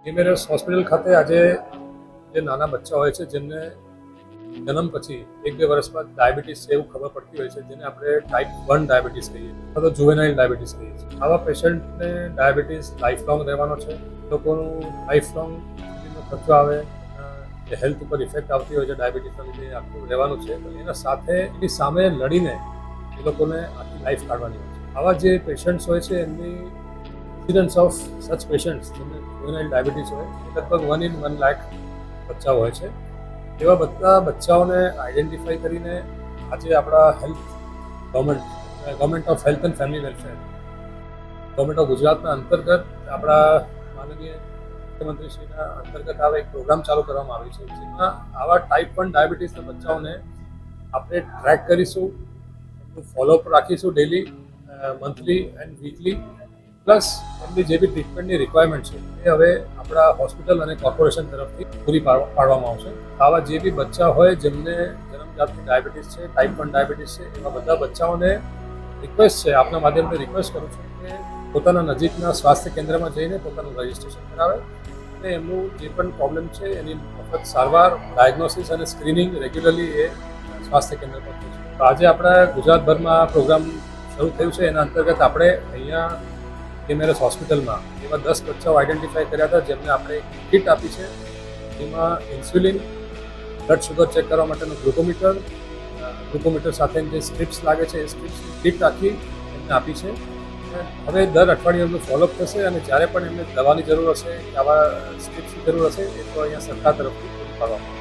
એમેરસ hospital ખાતે આજે જે નાના બચ્ચા હોય છે જેમને જન્મ પછી 1-2 વર્ષ બાદ ડાયાબિટીસ છે એવું ખબર પડતી હોય છે, જેને આપણે ટાઈપ 1 ડાયાબિટીસ કહીએ અથવા તો જુવેનાઇલ ડાયાબિટીસ કહીએ છીએ. આવા પેશન્ટને ડાયાબિટીસ લાઈફ લોંગ રહેવાનો છે. લોકોનું લાઈફ લોંગ સુધીનો ખર્ચો આવે, જે હેલ્થ ઉપર ઇફેક્ટ આવતી હોય છે ડાયાબિટીસના લીધે આખું રહેવાનું છે. તો એના સાથે એની સામે લડીને એ લોકોને આખી લાઈફ કાઢવાની હોય છે. આવા જે પેશન્ટ્સ હોય છે એમની ઇન્સિડન્સ ઓફ સચ પેશન્ટ્સ જેમને જુવેનાઇલ ડાયાબિટીસ હોય એ લગભગ 1 in 1 લાખ બચ્ચાઓ હોય છે. એવા બધા બચ્ચાઓને આઈડેન્ટિફાઈ કરીને આજે આપણા government of health and family welfare, government of ગુજરાતના અંતર્ગત આપણા માનનીય મુખ્યમંત્રીશ્રીના અંતર્ગત આવા એક પ્રોગ્રામ ચાલુ કરવામાં આવ્યો છે, જેમાં આવા ટાઈપ 1 ડાયાબિટીસના બચ્ચાઓને આપણે ટ્રેક કરીશું, એમનું ફોલોઅપ રાખીશું daily, monthly and weakly, plus એમની જે બી ટ્રીટમેન્ટની રિક્વાયરમેન્ટ છે એ હવે આપણા હોસ્પિટલ અને કોર્પોરેશન તરફથી પૂરી પાડવામાં આવશે. આવા જે બી બચ્ચા હોય જેમને જન્મજાતની ડાયાબિટીસ છે, ટાઈપ 1 ડાયાબિટીસ છે, એવા બધા બચ્ચાઓને રિક્વેસ્ટ છે, આપના માધ્યમથી રિક્વેસ્ટ કરું છું કે પોતાના નજીકના સ્વાસ્થ્ય કેન્દ્રમાં જઈને પોતાનું રજિસ્ટ્રેશન કરાવે અને એમનું જે પણ પ્રોબ્લેમ છે એની મફત સારવાર, ડાયગ્નોસિસ અને સ્ક્રીનિંગ રેગ્યુલરલી એ સ્વાસ્થ્ય કેન્દ્ર પર થશે. તો આજે આપણા ગુજરાતભરમાં પ્રોગ્રામ શરૂ થયું છે. એના અંતર્ગત આપણે અહીંયા એમેરસ હોસ્પિટલમાં એવા 10 બચ્ચાઓ આઈડેન્ટિફાઈ કર્યા હતા જેમને આપણે કિટ આપી છે. જેમાં ઇન્સ્યુલિન, બ્લડ શુગર ચેક કરવા માટેનું ગ્લુકોમીટર સાથેની જે સ્ટ્રીપ્સ લાગે છે એ સ્ટ્રીપ્સની કિટ આખી એમને આપી છે. હવે દર અઠવાડિયે એમનું ફોલોઅપ થશે અને જ્યારે પણ એમને દવાની જરૂર હશે કે આવા સ્ટ્રીપ્સની જરૂર હશે એ તો અહીંયા સરકાર તરફથી પૂરી પાડવામાં આવશે.